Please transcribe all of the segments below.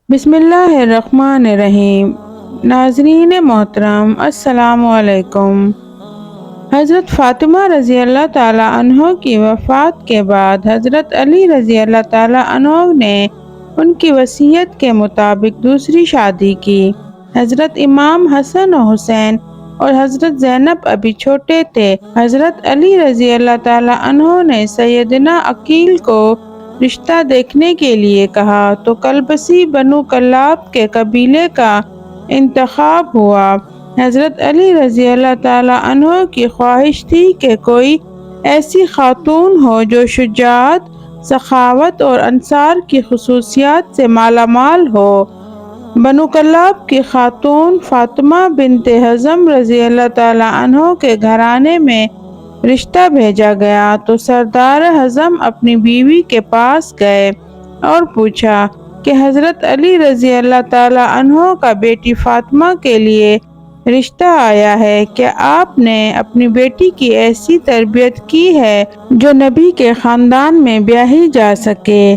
بسم اللہ الرحمن الرحیم۔ ناظرین محترم، السلام علیکم۔ حضرت فاطمہ رضی اللہ تعالیٰ عنہ کی وفات کے بعد حضرت علی رضی اللہ تعالیٰ عنہ نے ان کی وصیت کے مطابق دوسری شادی کی۔ حضرت امام حسن و حسین اور حضرت زینب ابھی چھوٹے تھے۔ حضرت علی رضی اللہ تعالیٰ عنہ نے سیدنا عقیل کو رشتہ دیکھنے کے لیے کہا تو کلبسی بنو کلاب کے قبیلے کا انتخاب ہوا۔ حضرت علی رضی اللہ تعالیٰ عنہ کی خواہش تھی کہ کوئی ایسی خاتون ہو جو شجاعت، سخاوت اور انصار کی خصوصیات سے مالا مال ہو۔ بنو کلاب کی خاتون فاطمہ بنت حزم رضی اللہ تعالیٰ عنہ کے گھرانے میں رشتہ بھیجا گیا تو سردار حزم اپنی بیوی کے پاس گئے اور پوچھا کہ حضرت علی رضی اللہ تعالیٰ عنہ کا بیٹی فاطمہ کے لیے رشتہ آیا ہے، کیا آپ نے اپنی بیٹی کی ایسی تربیت کی ہے جو نبی کے خاندان میں بیاہی جا سکے؟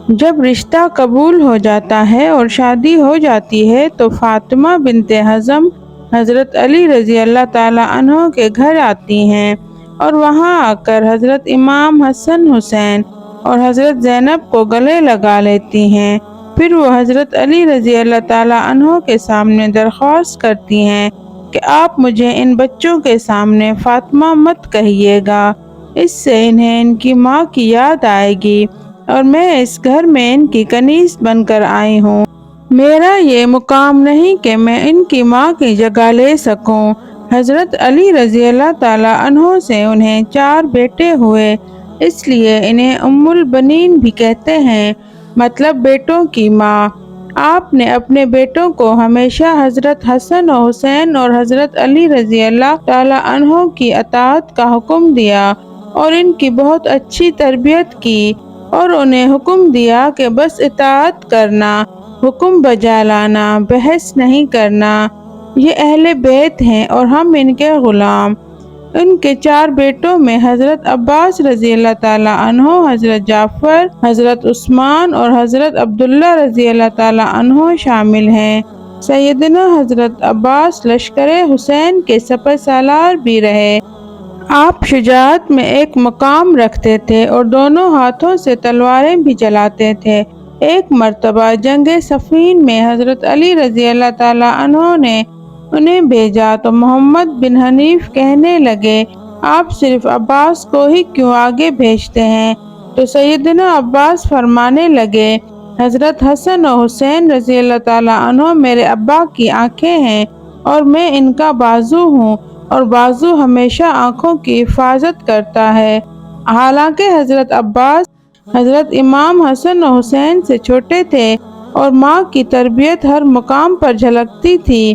جب رشتہ قبول ہو جاتا ہے اور شادی ہو جاتی ہے تو فاطمہ بنت حزم حضرت علی رضی اللہ تعالیٰ عنہ کے گھر آتی ہیں اور وہاں آ کر حضرت امام حسن حسین اور حضرت زینب کو گلے لگا لیتی ہیں۔ پھر وہ حضرت علی رضی اللہ تعالیٰ عنہ کے سامنے درخواست کرتی ہیں کہ آپ مجھے ان بچوں کے سامنے فاطمہ مت کہیے گا، اس سے انہیں ان کی ماں کی یاد آئے گی اور میں اس گھر میں ان کی کنیز بن کر آئی ہوں۔ میرا یہ مقام نہیں کہ میں ان کی ماں کی جگہ لے سکوں۔ حضرت علی رضی اللہ تعالیٰ عنہ سے انہیں 4 بیٹے ہوئے، اس لیے انہیں ام البنین بھی کہتے ہیں، مطلب بیٹوں کی ماں۔ آپ نے اپنے بیٹوں کو ہمیشہ حضرت حسن و حسین اور حضرت علی رضی اللہ تعالیٰ عنہ کی اطاعت کا حکم دیا اور ان کی بہت اچھی تربیت کی اور انہیں حکم دیا کہ بس اطاعت کرنا، حکم بجا لانا، بحث نہیں کرنا۔ یہ اہل بیت ہیں اور ہم ان کے غلام۔ ان کے 4 بیٹوں میں حضرت عباس رضی اللہ تعالیٰ عنہ، حضرت جعفر، حضرت عثمان اور حضرت عبداللہ رضی اللہ تعالیٰ عنہ شامل ہیں۔ سیدنا حضرت عباس لشکر حسین کے سپہ سالار بھی رہے۔ آپ شجاعت میں ایک مقام رکھتے تھے اور دونوں ہاتھوں سے تلواریں بھی چلاتے تھے۔ ایک مرتبہ جنگ صفین میں حضرت علی رضی اللہ تعالیٰ عنہ نے انہیں بھیجا تو محمد بن حنیف کہنے لگے، آپ صرف عباس کو ہی کیوں آگے بھیجتے ہیں؟ تو سیدنا عباس فرمانے لگے، حضرت حسن و حسین رضی اللہ تعالیٰ عنہ میرے ابا کی آنکھیں ہیں اور میں ان کا بازو ہوں، اور بازو ہمیشہ آنکھوں کی حفاظت کرتا ہے۔ حالانکہ حضرت عباس حضرت امام حسن و حسین سے چھوٹے تھے اور ماں کی تربیت ہر مقام پر جھلکتی تھی۔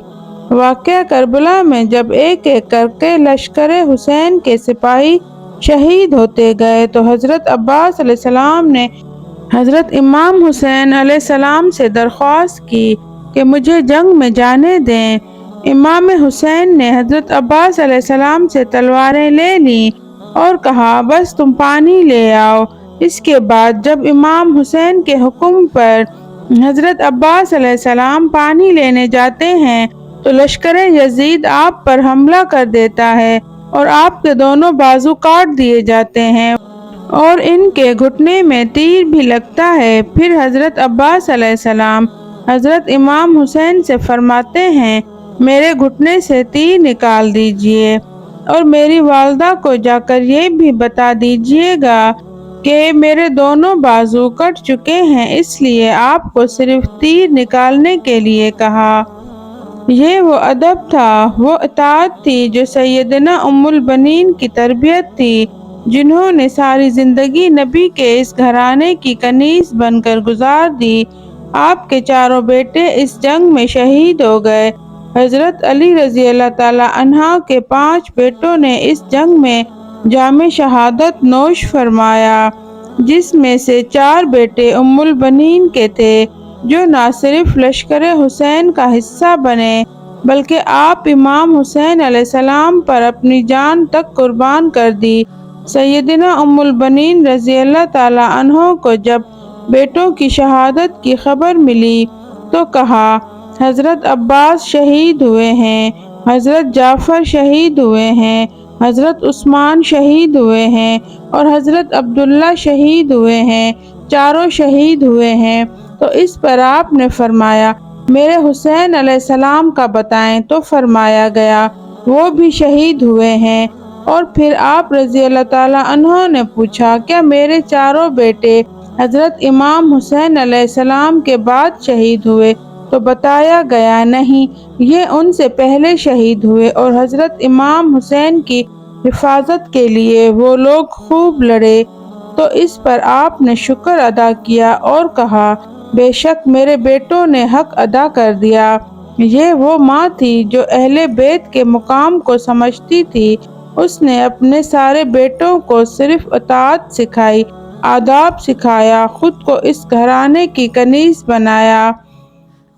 واقعہ کربلا میں جب ایک ایک کر کے لشکر حسین کے سپاہی شہید ہوتے گئے تو حضرت عباس علیہ السلام نے حضرت امام حسین علیہ السلام سے درخواست کی کہ مجھے جنگ میں جانے دیں۔ امام حسین نے حضرت عباس علیہ السلام سے تلواریں لے لیں اور کہا، بس تم پانی لے آؤ۔ اس کے بعد جب امام حسین کے حکم پر حضرت عباس علیہ السلام پانی لینے جاتے ہیں تو لشکر یزید آپ پر حملہ کر دیتا ہے اور آپ کے دونوں بازو کاٹ دیے جاتے ہیں اور ان کے گھٹنے میں تیر بھی لگتا ہے۔ پھر حضرت عباس علیہ السلام حضرت امام حسین سے فرماتے ہیں، میرے گھٹنے سے تیر نکال دیجئے اور میری والدہ کو جا کر یہ بھی بتا دیجئے گا کہ میرے دونوں بازو کٹ چکے ہیں، اس لیے آپ کو صرف تیر نکالنے کے لیے کہا۔ یہ وہ ادب تھا، وہ اطاعت تھی جو سیدنا ام البنین کی تربیت تھی، جنہوں نے ساری زندگی نبی کے اس گھرانے کی کنیز بن کر گزار دی۔ آپ کے 4 بیٹے اس جنگ میں شہید ہو گئے۔ حضرت علی رضی اللہ تعالیٰ عنہ کے 5 بیٹوں نے اس جنگ میں جام شہادت نوش فرمایا، جس میں سے 4 بیٹے ام البنین کے تھے، جو نہ صرف لشکر حسین کا حصہ بنے بلکہ آپ امام حسین علیہ السلام پر اپنی جان تک قربان کر دی۔ سیدنا ام البنین رضی اللہ تعالیٰ عنہ کو جب بیٹوں کی شہادت کی خبر ملی تو کہا حضرت عباس شہید ہوئے ہیں، حضرت جعفر شہید ہوئے ہیں، حضرت عثمان شہید ہوئے ہیں اور حضرت عبداللہ شہید ہوئے ہیں، چاروں شہید ہوئے ہیں۔ تو اس پر آپ نے فرمایا میرے حسین علیہ السلام کا بتائیں، تو فرمایا گیا وہ بھی شہید ہوئے ہیں۔ اور پھر آپ رضی اللہ تعالیٰ عنہ نے پوچھا کیا میرے چاروں بیٹے حضرت امام حسین علیہ السلام کے بعد شہید ہوئے؟ تو بتایا گیا نہیں، یہ ان سے پہلے شہید ہوئے اور حضرت امام حسین کی حفاظت کے لیے وہ لوگ خوب لڑے۔ تو اس پر آپ نے شکر ادا کیا اور کہا بے شک میرے بیٹوں نے حق ادا کر دیا۔ یہ وہ ماں تھی جو اہل بیت کے مقام کو سمجھتی تھی، اس نے اپنے سارے بیٹوں کو صرف اطاعت سکھائی، آداب سکھایا، خود کو اس گھرانے کی کنیز بنایا۔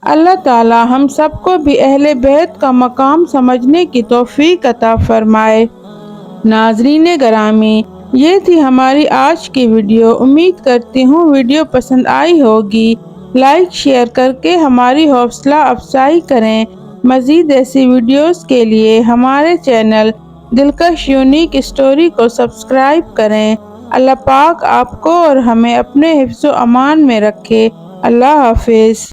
اللہ تعالی ہم سب کو بھی اہل بیت کا مقام سمجھنے کی توفیق عطا فرمائے۔ ناظرین گرامی، یہ تھی ہماری آج کی ویڈیو۔ امید کرتی ہوں ویڈیو پسند آئی ہوگی۔ لائک شیئر کر کے ہماری حوصلہ افزائی کریں۔ مزید ایسی ویڈیوز کے لیے ہمارے چینل دلکش یونیک اسٹوری کو سبسکرائب کریں۔ اللہ پاک آپ کو اور ہمیں اپنے حفظ و امان میں رکھے۔ اللہ حافظ۔